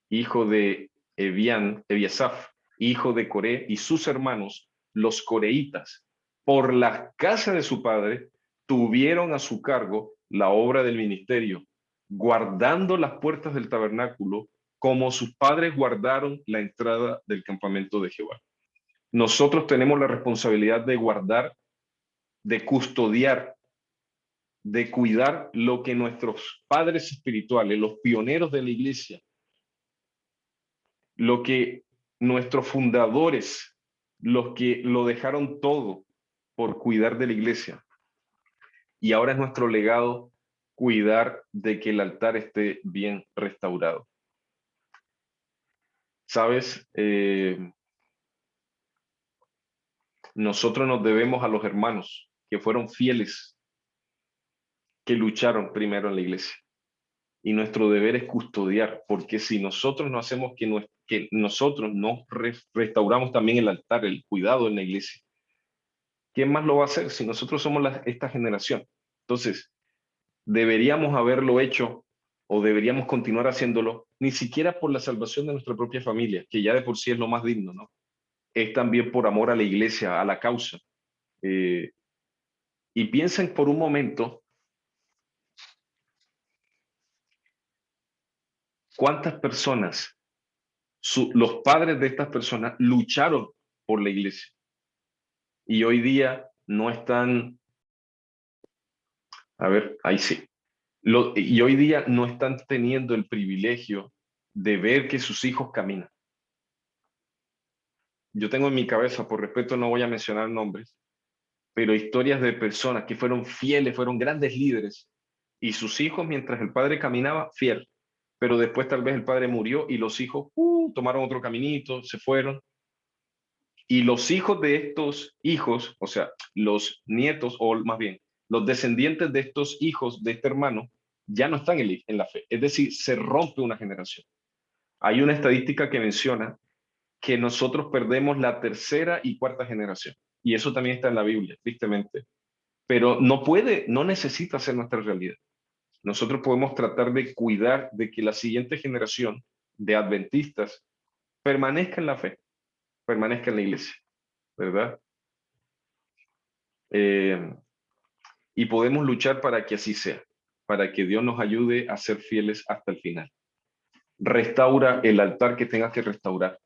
hijo de Ebiasaf, hijo de Coré, y sus hermanos, los coreitas, por la casa de su padre, tuvieron a su cargo la obra del ministerio, guardando las puertas del tabernáculo, como sus padres guardaron la entrada del campamento de Jehová. Nosotros tenemos la responsabilidad de guardar, de custodiar, de cuidar lo que nuestros padres espirituales, los pioneros de la iglesia, lo que nuestros fundadores, los que lo dejaron todo por cuidar de la iglesia. Y ahora es nuestro legado cuidar de que el altar esté bien restaurado. ¿Sabes? Nosotros nos debemos a los hermanos que fueron fieles, que lucharon primero en la iglesia. Y nuestro deber es custodiar, porque si nosotros no hacemos que nosotros no restauramos también el altar, el cuidado en la iglesia, ¿quién más lo va a hacer si nosotros somos esta generación? Entonces, deberíamos haberlo hecho o deberíamos continuar haciéndolo, ni siquiera por la salvación de nuestra propia familia, que ya de por sí es lo más digno, ¿no? Es también por amor a la iglesia, a la causa. Y piensen por un momento cuántas personas, los padres de estas personas lucharon por la iglesia y hoy día no están, a ver, ahí sí, y hoy día no están teniendo el privilegio de ver que sus hijos caminan. Yo tengo en mi cabeza, por respeto no voy a mencionar nombres, pero historias de personas que fueron fieles, fueron grandes líderes, y sus hijos, mientras el padre caminaba, fiel, pero después tal vez el padre murió y los hijos tomaron otro caminito, se fueron. Y los hijos de estos hijos, o sea, los nietos, o más bien, los descendientes de estos hijos de este hermano, ya no están en la fe. Es decir, se rompe una generación. Hay una estadística que menciona que nosotros perdemos la tercera y cuarta generación. Y eso también está en la Biblia, tristemente. Pero no necesita ser nuestra realidad. Nosotros podemos tratar de cuidar de que la siguiente generación de adventistas permanezca en la fe, permanezca en la iglesia, ¿verdad? Y podemos luchar para que así sea, para que Dios nos ayude a ser fieles hasta el final. Restaura el altar que tengas que restaurar.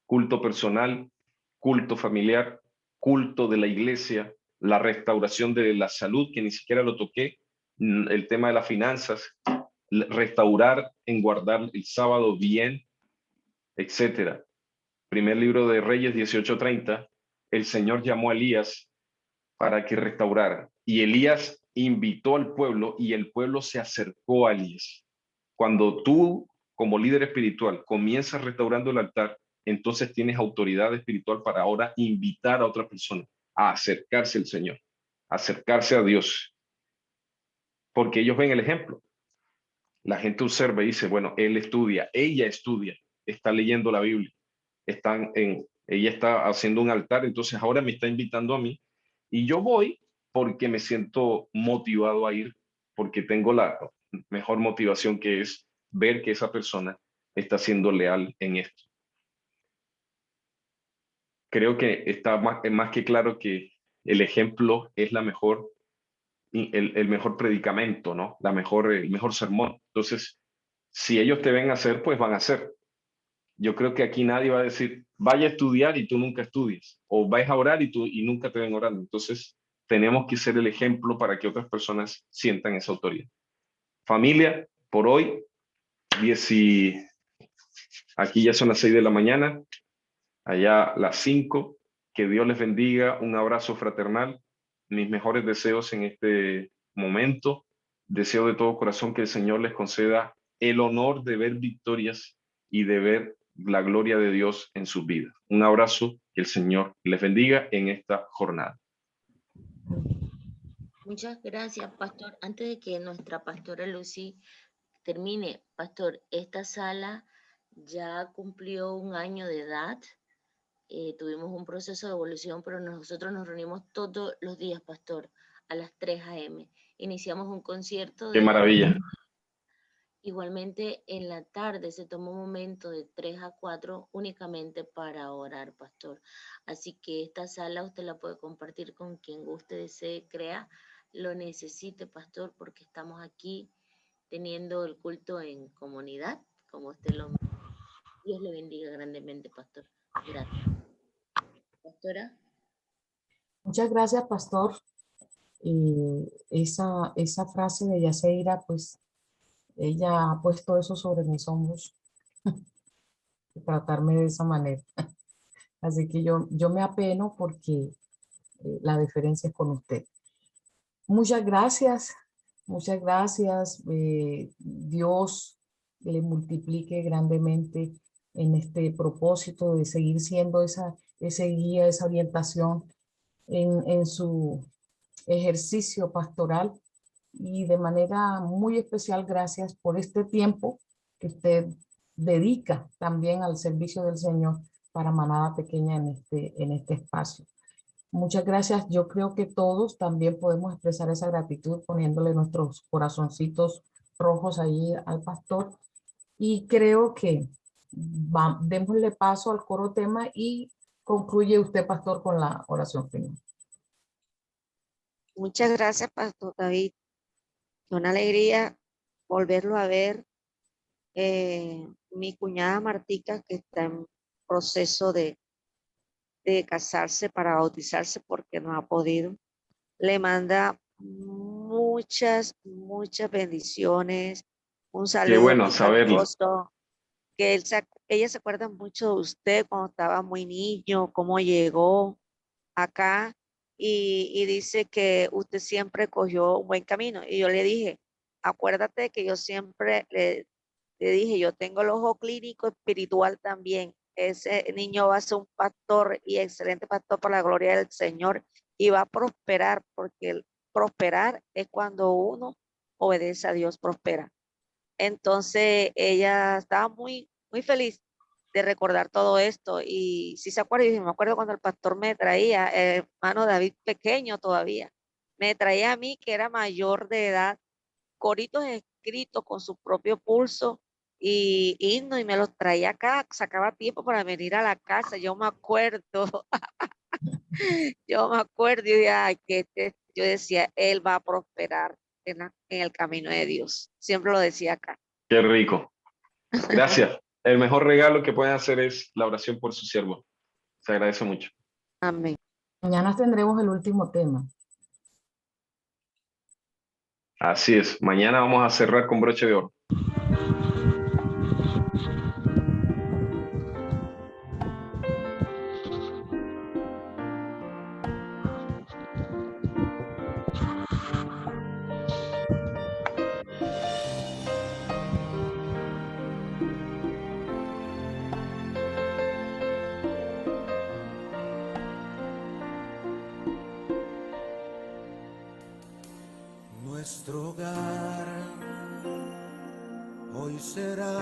Culto personal, culto familiar, culto de la iglesia, la restauración de la salud, que ni siquiera lo toqué, el tema de las finanzas, restaurar en guardar el sábado bien, etcétera. Primer libro de Reyes 18:30, el Señor llamó a Elías para que restaurara. Y Elías invitó al pueblo y el pueblo se acercó a Elías. Cuando tú, como líder espiritual, comienzas restaurando el altar, entonces tienes autoridad espiritual para ahora invitar a otra persona a acercarse al Señor, a acercarse a Dios, porque ellos ven el ejemplo. La gente observa y dice, bueno, él estudia, ella estudia, está leyendo la Biblia, ella está haciendo un altar, entonces ahora me está invitando a mí y yo voy porque me siento motivado a ir, porque tengo la mejor motivación, que es ver que esa persona está siendo leal en esto. creo que está más que claro que el ejemplo es la mejor, el mejor predicamento, ¿no? El mejor sermón. Entonces, si ellos te ven hacer, pues van a hacer. Yo creo que aquí nadie va a decir, vaya a estudiar y tú nunca estudies, o vais a orar y nunca te ven orando. Entonces, tenemos que ser el ejemplo para que otras personas sientan esa autoridad. Familia, por hoy, aquí ya son las 6 de la mañana, allá las 5. Que Dios les bendiga, un abrazo fraternal, mis mejores deseos en este momento. Deseo de todo corazón que el Señor les conceda el honor de ver victorias y de ver la gloria de Dios en sus vidas. Un abrazo, que el Señor les bendiga en esta jornada. Muchas gracias, pastor. Antes de que nuestra pastora Lucy termine, pastor, esta sala ya cumplió 1 año de edad. Tuvimos un proceso de evolución, pero nosotros nos reunimos todos los días, pastor, a las 3 a.m. Iniciamos un concierto Qué de... maravilla. Igualmente en la tarde se tomó un momento de 3 a 4 únicamente para orar, pastor. Así que esta sala usted la puede compartir con quien guste, desee, crea, lo necesite, pastor, porque estamos aquí teniendo el culto en comunidad, como usted lo... Dios le bendiga grandemente, pastor. Gracias. Pastora. Muchas gracias, pastor. Esa frase de Yaceira, pues ella ha puesto eso sobre mis hombros, tratarme de esa manera. Así que yo me apeno porque la diferencia es con usted. Muchas gracias, muchas gracias. Dios le multiplique grandemente en este propósito de seguir siendo ese guía, esa orientación en su ejercicio pastoral, y de manera muy especial gracias por este tiempo que usted dedica también al servicio del Señor para Manada Pequeña en este espacio. Muchas gracias. Yo creo que todos también podemos expresar esa gratitud poniéndole nuestros corazoncitos rojos ahí al pastor, y creo que démosle paso al coro tema y concluye usted, pastor, con la oración final. Muchas gracias, Pastor David. Una alegría volverlo a ver. Mi cuñada Martica, que está en proceso de casarse para bautizarse porque no ha podido, le manda muchas bendiciones, un Qué saludo bueno muy saberlo. caluroso, que ella se acuerda mucho de usted cuando estaba muy niño, cómo llegó acá, y dice que usted siempre cogió un buen camino. Y yo le dije, acuérdate que yo siempre le dije, yo tengo el ojo clínico espiritual también. Ese niño va a ser un pastor y excelente pastor por la gloria del Señor, y va a prosperar, porque el prosperar es cuando uno obedece a Dios, prospera. Entonces ella estaba muy feliz de recordar todo esto, y si se acuerda, yo me acuerdo cuando el pastor me traía, hermano David pequeño todavía, me traía a mí, que era mayor de edad, coritos escritos con su propio pulso y himno, y me los traía acá, sacaba tiempo para venir a la casa. Yo me acuerdo, yo me acuerdo, y ay, yo decía, él va a prosperar en el camino de Dios. Siempre lo decía acá. Qué rico. Gracias. El mejor regalo que pueden hacer es la oración por su siervo. Se agradece mucho. Amén. Mañana tendremos el último tema. Así es. Mañana vamos a cerrar con broche de oro. Nuestro hogar hoy será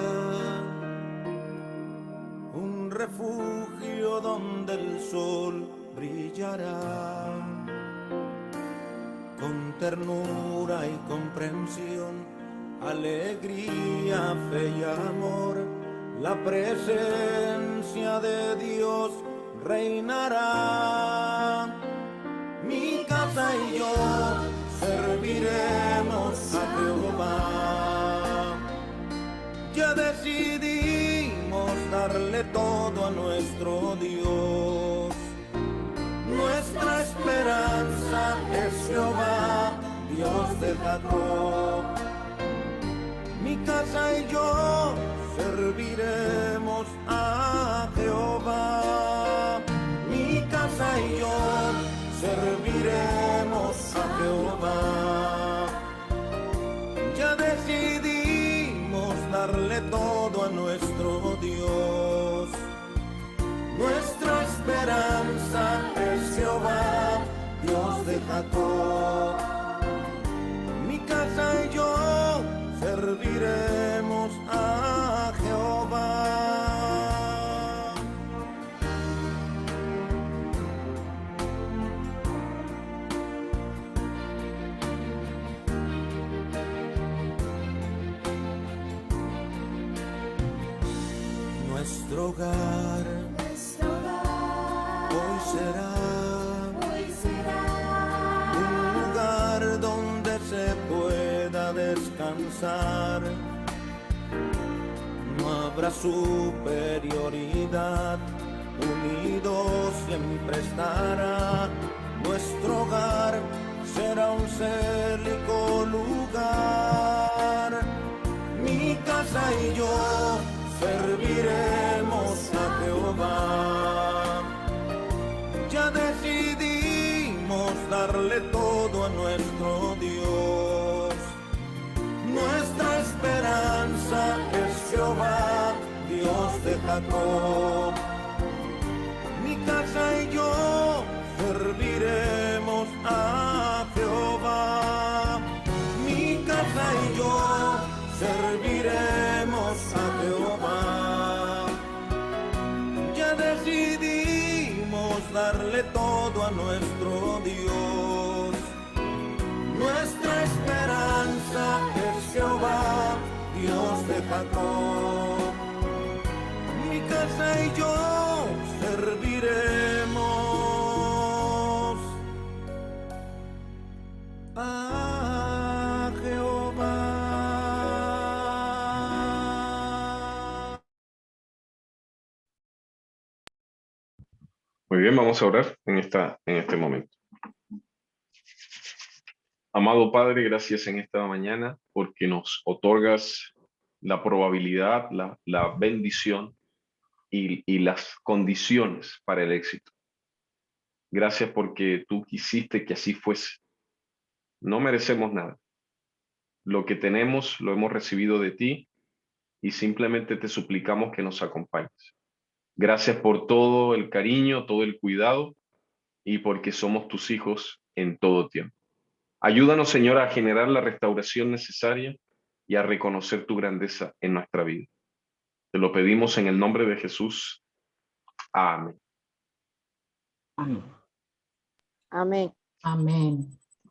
un refugio donde el sol brillará. Con ternura y comprensión, alegría, fe y amor, la presencia de Dios reinará. Mi casa y yo serviremos a Jehová. Ya decidimos darle todo a nuestro Dios. Nuestra esperanza es Jehová, Dios de Jacob. Mi casa y yo serviremos a Jehová. Mi casa y yo serviremos a Jehová. Ya decidimos darle todo a nuestro Dios. Nuestra esperanza es Jehová, Dios de Jacob. Mi casa y yo serviremos a Jehová. Nuestro hogar hoy será un lugar donde se pueda descansar. No habrá superioridad, unidos siempre estará. Nuestro hogar será un célico lugar. Mi casa y yo serviremos a Jehová. Ya decidimos darle todo a nuestro Dios. Nuestra esperanza es Jehová, Dios de Jacob. Mi casa y yo serviremos a Jehová. Mi casa y yo serviremos a Jehová. Ya decidimos darle todo a nuestro Dios. Nuestra esperanza es Jehová, Dios de Jacob. Mi casa y yo serviremos a Jehová. Muy bien, vamos a orar en este momento. Amado Padre, gracias en esta mañana porque nos otorgas la probabilidad, la bendición y las condiciones para el éxito. Gracias porque tú quisiste que así fuese. No merecemos nada. Lo que tenemos lo hemos recibido de ti y simplemente te suplicamos que nos acompañes. Gracias por todo el cariño, todo el cuidado y porque somos tus hijos en todo tiempo. Ayúdanos, Señor, a generar la restauración necesaria y a reconocer tu grandeza en nuestra vida. Te lo pedimos en el nombre de Jesús. Amén. Amén. Amén. Amén.